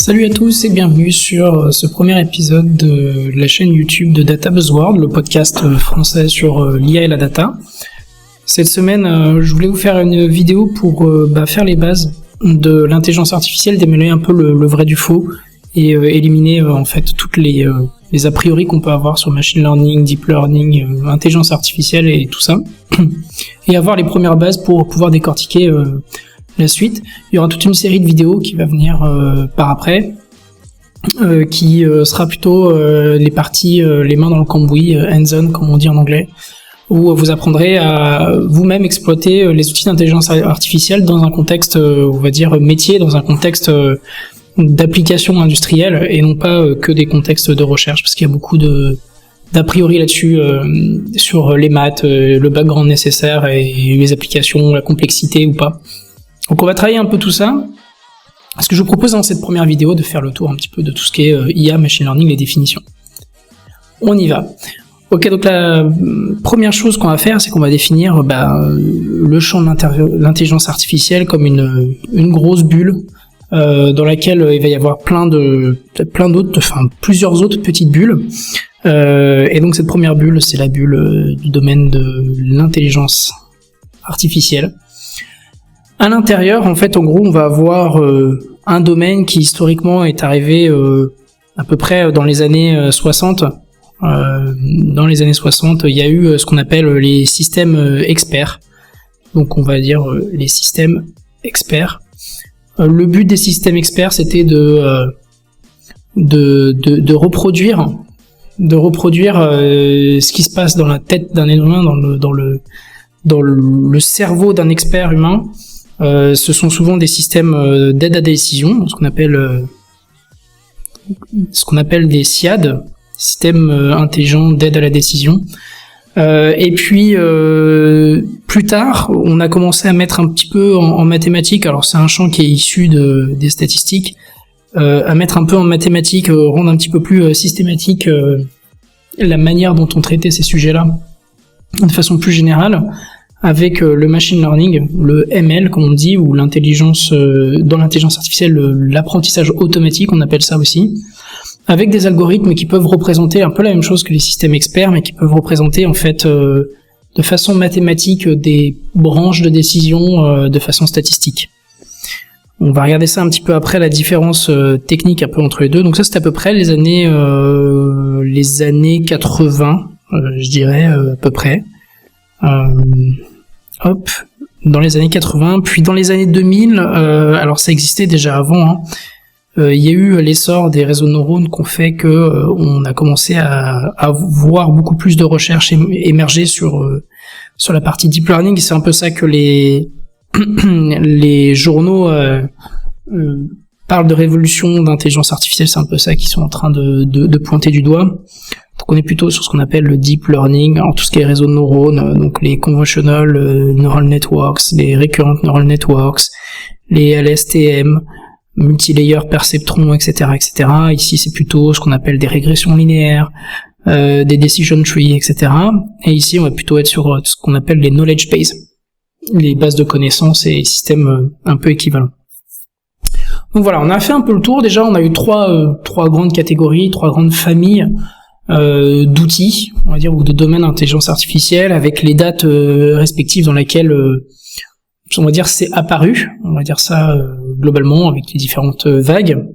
Salut à tous et bienvenue sur ce premier épisode de la chaîne YouTube de Data Buzzword, le podcast français sur l'IA et la data. Cette semaine, je voulais vous faire une vidéo pour faire les bases de l'intelligence artificielle, démêler un peu le vrai du faux et éliminer en fait toutes les a priori qu'on peut avoir sur machine learning, deep learning, intelligence artificielle et tout ça, et avoir les premières bases pour pouvoir décortiquer la suite. Il y aura toute une série de vidéos qui va venir par après, qui sera plutôt les parties les mains dans le cambouis, hands-on comme on dit en anglais, où vous apprendrez à vous-même exploiter les outils d'intelligence artificielle dans un contexte, on va dire, métier, dans un contexte d'application industrielle et non pas que des contextes de recherche, parce qu'il y a beaucoup d'a priori là-dessus sur les maths, le background nécessaire et les applications, la complexité ou pas. Donc on va travailler un peu tout ça. Ce que je vous propose dans cette première vidéo de faire le tour un petit peu de tout ce qui est IA, machine learning, les définitions. On y va. Ok, donc la première chose qu'on va faire, c'est qu'on va définir le champ de l'intelligence artificielle comme une grosse bulle dans laquelle il va y avoir plusieurs autres petites bulles. Et donc cette première bulle, c'est la bulle du domaine de l'intelligence artificielle. À l'intérieur, en fait, en gros, on va avoir un domaine qui historiquement est arrivé à peu près dans les années 60. Dans les années 60, il y a eu ce qu'on appelle les systèmes experts. Donc on va dire les systèmes experts. Le but des systèmes experts, c'était de reproduire ce qui se passe dans la tête d'un être humain, dans le cerveau d'un expert humain. Ce sont souvent des systèmes d'aide à décision, ce qu'on appelle des SIAD, systèmes intelligents d'aide à la décision. Et puis plus tard, on a commencé à mettre un petit peu en mathématiques. Alors c'est un champ qui est issu des statistiques, à mettre un peu en mathématiques, rendre un petit peu plus systématique la manière dont on traitait ces sujets-là de façon plus générale, avec le machine learning, le ML comme on dit, ou l'intelligence dans l'intelligence artificielle, l'apprentissage automatique, on appelle ça aussi, avec des algorithmes qui peuvent représenter un peu la même chose que les systèmes experts, mais qui peuvent représenter en fait de façon mathématique des branches de décision de façon statistique. On va regarder ça un petit peu après, la différence technique un peu entre les deux. Donc ça c'est à peu près les années 80, je dirais à peu près. Dans les années 80, puis dans les années 2000, alors ça existait déjà avant, il y a eu l'essor des réseaux de neurones qu'on fait que on a commencé à voir beaucoup plus de recherches émerger sur la partie deep learning. C'est un peu ça que les journaux parlent de révolution d'intelligence artificielle, c'est un peu ça qu'ils sont en train de pointer du doigt. Donc on est plutôt sur ce qu'on appelle le deep learning, alors tout ce qui est réseaux de neurones, donc les convolutional neural networks, les recurrent neural networks, les LSTM, multilayer perceptrons, etc., etc. Ici c'est plutôt ce qu'on appelle des régressions linéaires, des decision trees, etc. Et ici on va plutôt être sur ce qu'on appelle les knowledge bases, les bases de connaissances et les systèmes un peu équivalents. Donc voilà, on a fait un peu le tour. Déjà on a eu trois grandes catégories, trois grandes familles d'outils, on va dire, ou de domaines d'intelligence artificielle, avec les dates respectives dans lesquelles on va dire c'est apparu, on va dire ça globalement avec les différentes vagues.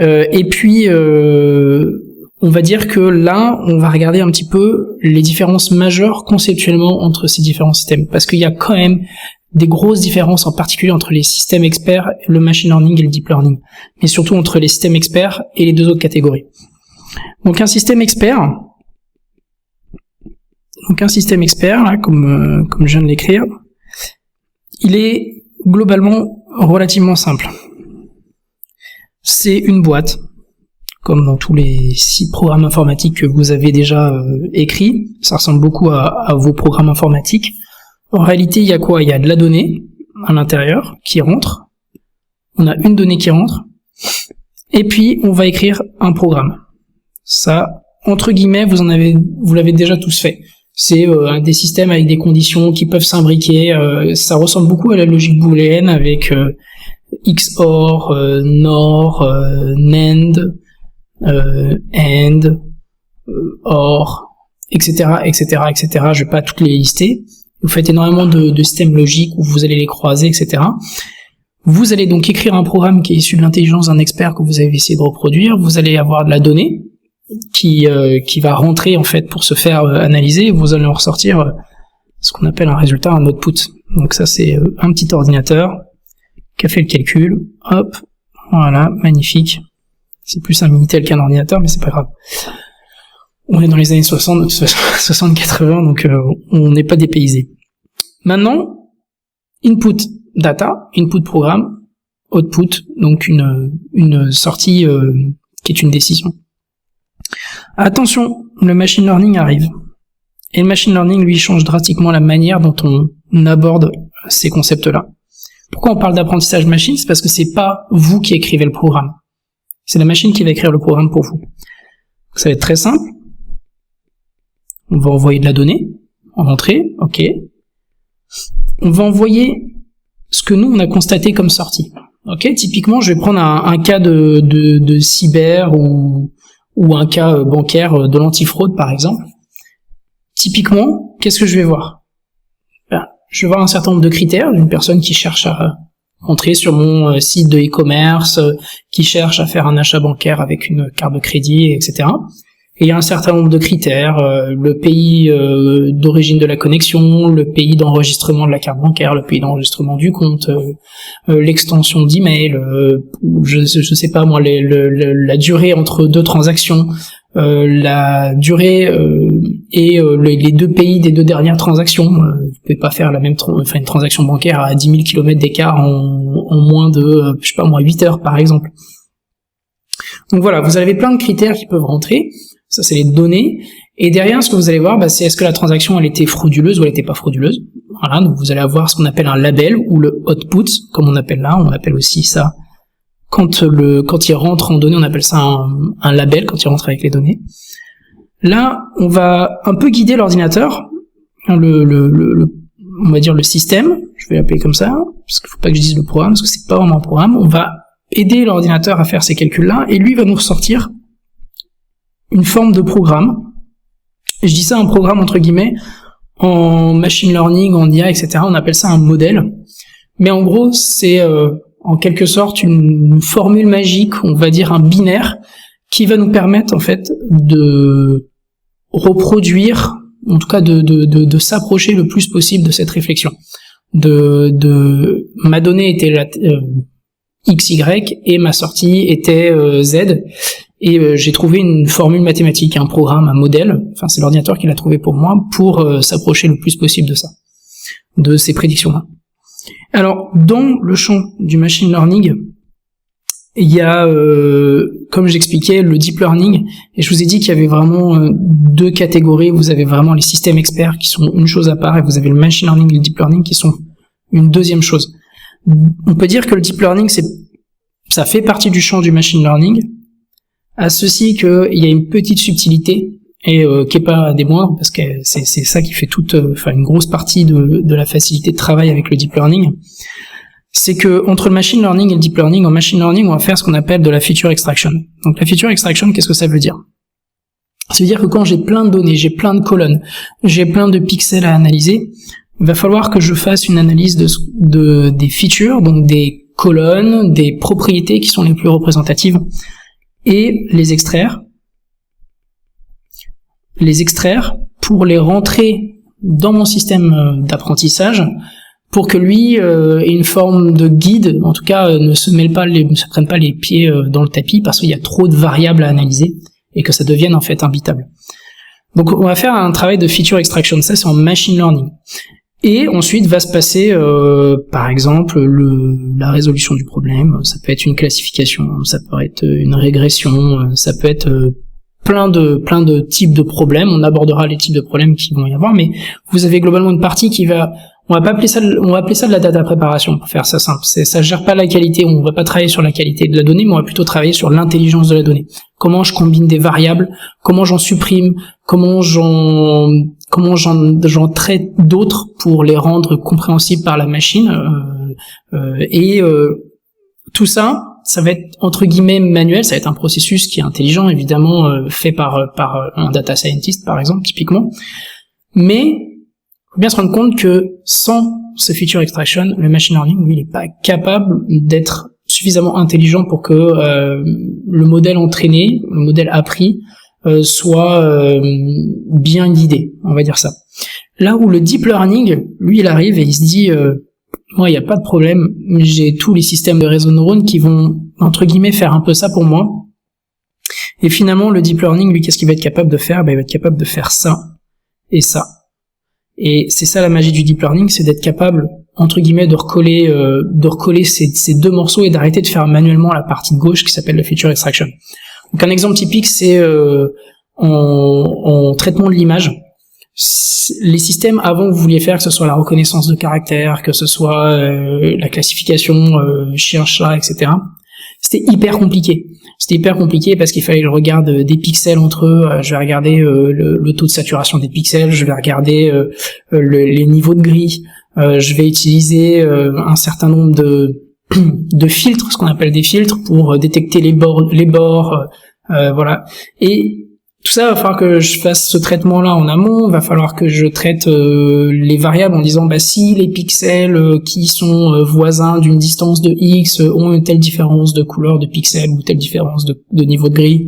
Et puis on va dire que là on va regarder un petit peu les différences majeures conceptuellement entre ces différents systèmes, parce qu'il y a quand même des grosses différences, en particulier entre les systèmes experts, le machine learning et le deep learning, mais surtout entre les systèmes experts et les deux autres catégories. Donc un système expert, là, comme je viens de l'écrire, il est globalement relativement simple. C'est une boîte, comme dans tous les 6 programmes informatiques que vous avez déjà écrits. Ça ressemble beaucoup à vos programmes informatiques. En réalité, il y a quoi ? Il y a de la donnée à l'intérieur qui rentre. On a une donnée qui rentre. Et puis, on va écrire un programme. Ça, entre guillemets, vous l'avez déjà tous fait. C'est des systèmes avec des conditions qui peuvent s'imbriquer. Ça ressemble beaucoup à la logique booléenne avec XOR, NOR, NAND, AND, OR, etc., etc., etc. Je vais pas toutes les lister. Vous faites énormément de systèmes logiques où vous allez les croiser, etc. Vous allez donc écrire un programme qui est issu de l'intelligence d'un expert que vous avez essayé de reproduire. Vous allez avoir de la donnée qui va rentrer en fait pour se faire analyser. Vous allez en ressortir ce qu'on appelle un résultat, un output. Donc ça c'est un petit ordinateur qui a fait le calcul. Hop, voilà, magnifique. C'est plus un Minitel qu'un ordinateur, mais c'est pas grave. On est dans les années 60-80, donc on n'est pas dépaysé. Maintenant, input data, input programme, output, donc une sortie qui est une décision. Attention, le machine learning arrive. Et le machine learning, lui, change drastiquement la manière dont on aborde ces concepts-là. Pourquoi on parle d'apprentissage machine? C'est parce que c'est pas vous qui écrivez le programme. C'est la machine qui va écrire le programme pour vous. Ça va être très simple. On va envoyer de la donnée en entrée, ok. On va envoyer ce que nous on a constaté comme sortie. Ok, typiquement, je vais prendre un cas de cyber ou un cas bancaire de l'antifraude par exemple. Typiquement, qu'est-ce que je vais voir? Je vais voir un certain nombre de critères d'une personne qui cherche à entrer sur mon site de e-commerce, qui cherche à faire un achat bancaire avec une carte de crédit, etc. Et il y a un certain nombre de critères, le pays d'origine de la connexion, le pays d'enregistrement de la carte bancaire, le pays d'enregistrement du compte, l'extension d'email, je sais pas moi, la durée entre deux transactions, la durée et les deux pays des deux dernières transactions. Vous pouvez pas faire une transaction bancaire à 10 000 km d'écart en moins de, je sais pas moi, 8 heures par exemple. Donc voilà, vous avez plein de critères qui peuvent rentrer. Ça, c'est les données. Et derrière, ce que vous allez voir, c'est est-ce que la transaction, elle était frauduleuse ou elle était pas frauduleuse. Voilà, donc vous allez avoir ce qu'on appelle un label ou le output, comme on appelle là. On appelle aussi ça, quand il rentre en données, on appelle ça un label, quand il rentre avec les données. Là, on va un peu guider l'ordinateur, on va dire le système, je vais l'appeler comme ça, parce qu'il faut pas que je dise le programme, parce que c'est pas vraiment un programme. On va aider l'ordinateur à faire ces calculs-là, et lui va nous ressortir une forme de programme. Je dis ça un programme entre guillemets, en machine learning, en IA, etc. On appelle ça un modèle. Mais en gros, c'est en quelque sorte une formule magique, on va dire un binaire, qui va nous permettre en fait de reproduire, en tout cas de s'approcher le plus possible de cette réflexion. Ma donnée était XY et ma sortie était Z. Et j'ai trouvé une formule mathématique, un programme, un modèle, enfin c'est l'ordinateur qui l'a trouvé pour moi, pour s'approcher le plus possible de ça, de ces prédictions-là. Alors, dans le champ du machine learning, il y a, comme j'expliquais, le deep learning, et je vous ai dit qu'il y avait vraiment deux catégories. Vous avez vraiment les systèmes experts qui sont une chose à part, et vous avez le machine learning et le deep learning qui sont une deuxième chose. On peut dire que le deep learning, ça fait partie du champ du machine learning, à ceci qu'il y a une petite subtilité, et qui est pas des moindres, parce que c'est ça qui fait une grosse partie de la facilité de travail avec le deep learning. C'est que entre le machine learning et le deep learning, en machine learning, on va faire ce qu'on appelle de la feature extraction. Donc la feature extraction, qu'est-ce que ça veut dire? Ça veut dire que quand j'ai plein de données, j'ai plein de colonnes, j'ai plein de pixels à analyser, il va falloir que je fasse une analyse des features, donc des colonnes, des propriétés qui sont les plus représentatives, et les extraire pour les rentrer dans mon système d'apprentissage, pour que lui ait une forme de guide, en tout cas ne se prenne pas les pieds dans le tapis, parce qu'il y a trop de variables à analyser et que ça devienne en fait imbitable. Donc on va faire un travail de feature extraction, ça c'est en machine learning. Et ensuite va se passer, par exemple, la résolution du problème. Ça peut être une classification, ça peut être une régression, ça peut être plein de types de problèmes. On abordera les types de problèmes qui vont y avoir, mais vous avez globalement une partie qui va, on va appeler ça de la data préparation, pour faire ça simple. Ça gère pas la qualité, on va pas travailler sur la qualité de la donnée, mais on va plutôt travailler sur l'intelligence de la donnée. Comment je combine des variables, comment j'en supprime, comment j'en traite d'autres pour les rendre compréhensibles par la machine, et tout ça, ça va être entre guillemets manuel, ça va être un processus qui est intelligent, évidemment, fait par un data scientist, par exemple, typiquement. Mais faut bien se rendre compte que sans ce feature extraction, le machine learning, lui, il n'est pas capable d'être suffisamment intelligent pour que le modèle entraîné, le modèle appris, soit bien guidé, on va dire ça. Là où le deep learning, lui, il arrive et il se dit moi, il n'y a pas de problème, j'ai tous les systèmes de réseau de neurones qui vont, entre guillemets, faire un peu ça pour moi. Et finalement, le deep learning, lui, qu'est-ce qu'il va être capable de faire? Il va être capable de faire ça et ça. Et c'est ça la magie du deep learning, c'est d'être capable, entre guillemets, de recoller ces deux morceaux et d'arrêter de faire manuellement la partie de gauche qui s'appelle le feature extraction. Donc un exemple typique, c'est en traitement de l'image. Les systèmes avant vous vouliez faire, que ce soit la reconnaissance de caractère, que ce soit la classification chien-chat, etc. C'était hyper compliqué. C'était hyper compliqué parce qu'il fallait que je regarde des pixels entre eux. Je vais regarder le taux de saturation des pixels, je vais regarder les niveaux de gris. Je vais utiliser un certain nombre de filtres, ce qu'on appelle des filtres, pour détecter les bords, voilà. Et tout ça, il va falloir que je fasse ce traitement-là en amont, il va falloir que je traite les variables en disant si les pixels qui sont voisins d'une distance de X ont une telle différence de couleur de pixels ou telle différence de niveau de gris,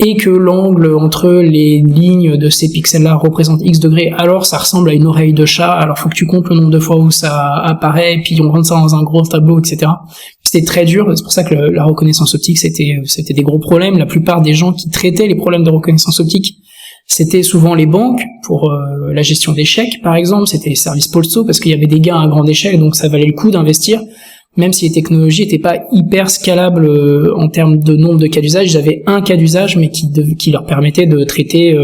et que l'angle entre les lignes de ces pixels-là représente X degrés, alors ça ressemble à une oreille de chat, alors faut que tu comptes le nombre de fois où ça apparaît, et puis on rentre ça dans un gros tableau, etc. C'était très dur, c'est pour ça que la reconnaissance optique, c'était des gros problèmes. La plupart des gens qui traitaient les problèmes de reconnaissance optique, c'était souvent les banques, pour la gestion des chèques, par exemple, c'était les services postaux, parce qu'il y avait des gains à grande échelle, donc ça valait le coup d'investir. Même si les technologies n'étaient pas hyper scalables en termes de nombre de cas d'usage, ils avaient un cas d'usage, mais qui leur permettait de traiter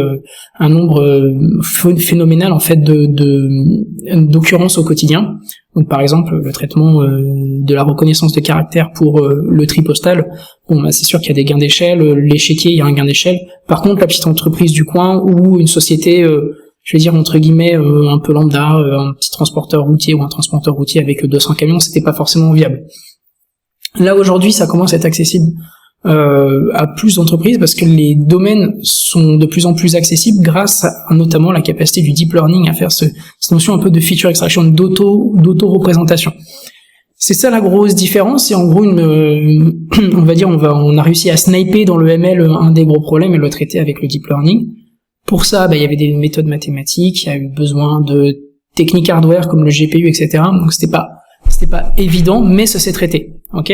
un nombre phénoménal en fait d'occurrences au quotidien. Donc par exemple le traitement de la reconnaissance de caractère pour le tri postal, c'est sûr qu'il y a des gains d'échelle, l'échiquier il y a un gain d'échelle. Par contre la petite entreprise du coin ou une société je vais dire entre guillemets un peu lambda, un petit transporteur routier ou un transporteur routier avec 200 camions, c'était pas forcément viable. Là aujourd'hui, ça commence à être accessible à plus d'entreprises parce que les domaines sont de plus en plus accessibles grâce à notamment la capacité du deep learning à faire cette notion un peu de feature extraction, d'auto-représentation. C'est ça la grosse différence, et en gros on va dire on a réussi à sniper dans le ML un des gros problèmes et le traiter avec le deep learning. Pour ça, il y avait des méthodes mathématiques, il y a eu besoin de techniques hardware comme le GPU, etc. Donc c'était pas évident, mais ça s'est traité. Ok.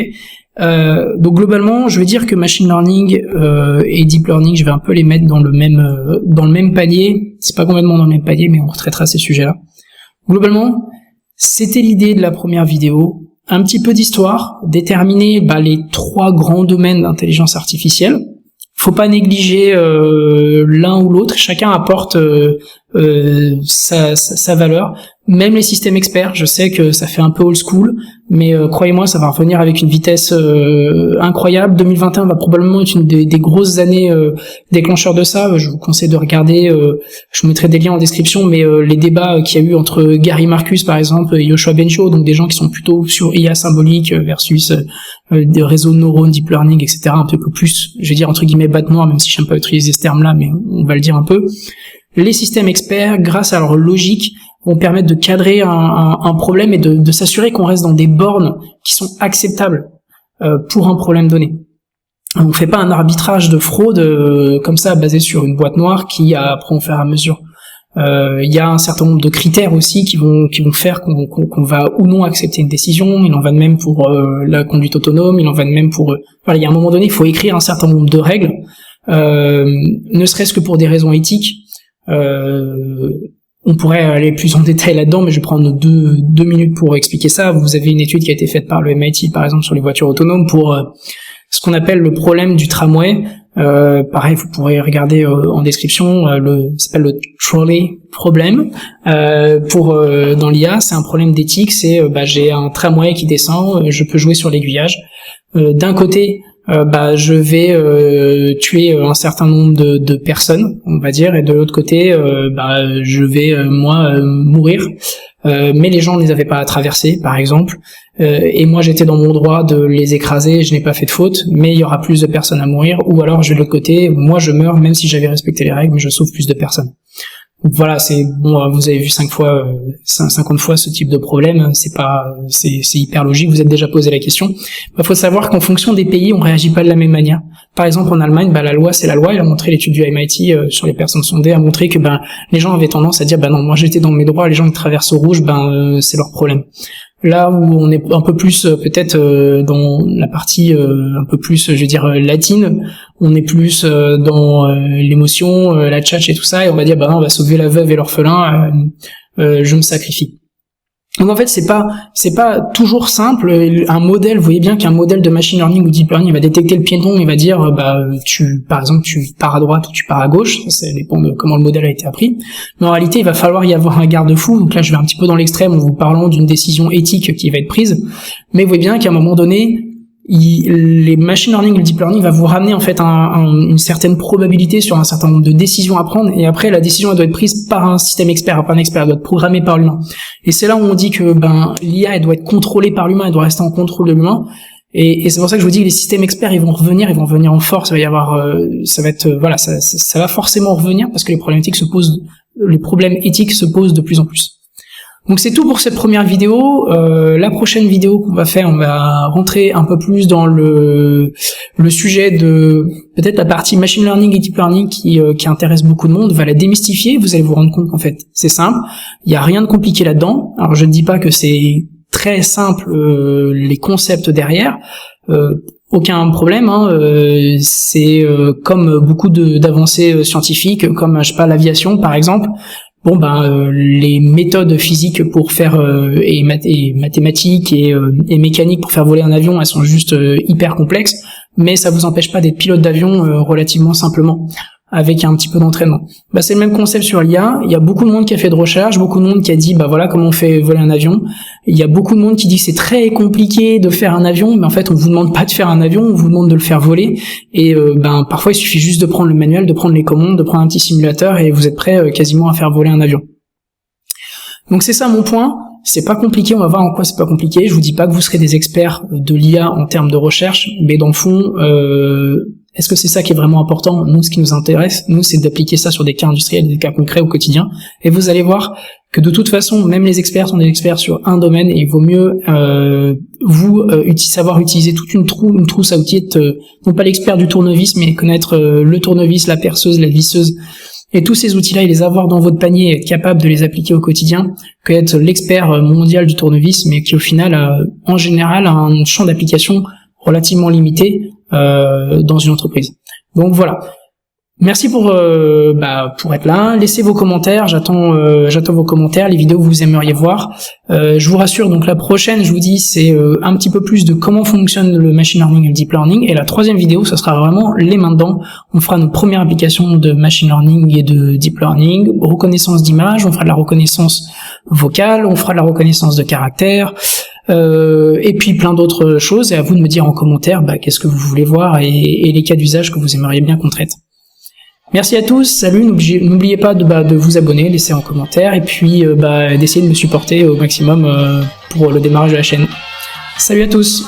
Donc globalement, je veux dire que machine learning et deep learning, je vais un peu les mettre dans le même panier. C'est pas complètement dans le même panier, mais on retraitera ces sujets-là. Globalement, c'était l'idée de la première vidéo. Un petit peu d'histoire, déterminer les 3 grands domaines d'intelligence artificielle. Faut pas négliger l'un ou l'autre, chacun apporte sa valeur. Même les systèmes experts, je sais que ça fait un peu old school, mais croyez-moi, ça va revenir avec une vitesse incroyable. 2021 va probablement être une des grosses années déclencheurs de ça. Je vous conseille de regarder, je vous mettrai des liens en description, mais les débats qu'il y a eu entre Gary Marcus par exemple et Yoshua Bengio, donc des gens qui sont plutôt sur IA symbolique versus des réseaux de neurones, deep learning, etc. Un peu plus, je vais dire entre guillemets bête noire, même si j'aime pas utiliser ce terme-là, mais on va le dire un peu. Les systèmes experts, grâce à leur logique, vont permettre de cadrer un problème et de s'assurer qu'on reste dans des bornes qui sont acceptables pour un problème donné. On fait pas un arbitrage de fraude comme ça basé sur une boîte noire qui apprend au fur et à mesure. Il y a un certain nombre de critères aussi qui vont faire qu'on va ou non accepter une décision. Il en va de même pour la conduite autonome, il en va de même pour il y a un moment donné, il faut écrire un certain nombre de règles, ne serait-ce que pour des raisons éthiques. On pourrait aller plus en détail là-dedans, mais je vais prendre deux minutes pour expliquer ça. Vous avez une étude qui a été faite par le MIT, par exemple, sur les voitures autonomes pour ce qu'on appelle le problème du tramway. Pareil, vous pourrez regarder en description, ça s'appelle le trolley problem. Dans l'IA, c'est un problème d'éthique, c'est j'ai un tramway qui descend, je peux jouer sur l'aiguillage. D'un côté, je vais tuer un certain nombre de personnes, on va dire, et de l'autre côté, je vais moi mourir. mais les gens ne les avaient pas traversés, par exemple, et moi j'étais dans mon droit de les écraser, je n'ai pas fait de faute, mais il y aura plus de personnes à mourir, ou alors je vais de l'autre côté, moi je meurs même si j'avais respecté les règles, mais je sauve plus de personnes. Donc voilà, c'est bon, vous avez vu 50 fois ce type de problème, c'est hyper logique, vous êtes déjà posé la question. Il faut savoir qu'en fonction des pays, on réagit pas de la même manière. Par exemple, en Allemagne, la loi, c'est la loi. Il a montré l'étude du MIT sur les personnes sondées, a montré que les gens avaient tendance à dire non, moi j'étais dans mes droits, les gens qui traversent au rouge, c'est leur problème. Là où on est un peu plus peut-être dans la partie un peu plus, je veux dire, latine, on est plus dans l'émotion, la tchatch et tout ça, et on va dire non, on va sauver la veuve et l'orphelin, je me sacrifie. Donc en fait c'est pas toujours simple. Un modèle, vous voyez bien qu'un modèle de machine learning ou deep learning, il va détecter le piéton, il va dire par exemple tu pars à droite ou tu pars à gauche, ça dépend de comment le modèle a été appris. Mais en réalité il va falloir y avoir un garde-fou. Donc là je vais un petit peu dans l'extrême en vous parlant d'une décision éthique qui va être prise. Mais vous voyez bien qu'à un moment donné, les machine learning et le deep learning va vous ramener en fait une certaine probabilité sur un certain nombre de décisions à prendre, et après la décision elle doit être prise par un système expert, par un expert, elle doit être programmée par l'humain. Et c'est là où on dit que l'IA elle doit être contrôlée par l'humain, elle doit rester en contrôle de l'humain. Et c'est pour ça que je vous dis que les systèmes experts ils vont revenir en force. Il va y avoir, ça va forcément revenir parce que les problèmes éthiques se posent de plus en plus. Donc c'est tout pour cette première vidéo. La prochaine vidéo qu'on va faire, on va rentrer un peu plus dans le sujet de peut-être la partie machine learning et deep learning qui intéresse beaucoup de monde. On va la démystifier. Vous allez vous rendre compte qu'en fait c'est simple. Il n'y a rien de compliqué là-dedans. Alors je ne dis pas que c'est très simple les concepts derrière. Aucun problème, c'est comme beaucoup d'avancées scientifiques, comme l'aviation par exemple. Les méthodes physiques pour faire et mathématiques et mécaniques pour faire voler un avion, elles sont juste hyper complexes, mais ça vous empêche pas d'être pilote d'avion relativement simplement avec un petit peu d'entraînement. C'est le même concept sur l'IA. Il y a beaucoup de monde qui a fait de recherche, beaucoup de monde qui a dit voilà comment on fait voler un avion. Il y a beaucoup de monde qui dit que c'est très compliqué de faire un avion, mais en fait on vous demande pas de faire un avion, on vous demande de le faire voler. Et parfois il suffit juste de prendre le manuel, de prendre les commandes, de prendre un petit simulateur et vous êtes prêt quasiment à faire voler un avion. Donc c'est ça mon point. C'est pas compliqué, on va voir en quoi c'est pas compliqué. Je vous dis pas que vous serez des experts de l'IA en termes de recherche, mais dans le fond, est-ce que c'est ça qui est vraiment important? Nous, ce qui nous intéresse, c'est d'appliquer ça sur des cas industriels, des cas concrets au quotidien. Et vous allez voir que de toute façon, même les experts sont des experts sur un domaine, et il vaut mieux savoir utiliser toute une trousse à outils, non pas l'expert du tournevis, mais connaître le tournevis, la perceuse, la visseuse, et tous ces outils-là, et les avoir dans votre panier, être capable de les appliquer au quotidien, qu'être l'expert mondial du tournevis, mais qui au final a, en général, un champ d'application relativement limité dans une entreprise. Donc voilà. Merci pour être là. Laissez vos commentaires. J'attends vos commentaires, les vidéos que vous aimeriez voir. Je vous rassure. Donc la prochaine, je vous dis, c'est un petit peu plus de comment fonctionne le machine learning et le deep learning. Et la troisième vidéo, ça sera vraiment les mains dedans. On fera nos premières applications de machine learning et de deep learning, reconnaissance d'images. On fera de la reconnaissance vocale. On fera de la reconnaissance de caractères. Et puis plein d'autres choses. Et à vous de me dire en commentaire qu'est-ce que vous voulez voir et les cas d'usage que vous aimeriez bien qu'on traite. Merci à tous, salut, n'oubliez pas de vous abonner, laisser en commentaire, et puis d'essayer de me supporter au maximum pour le démarrage de la chaîne. Salut à tous.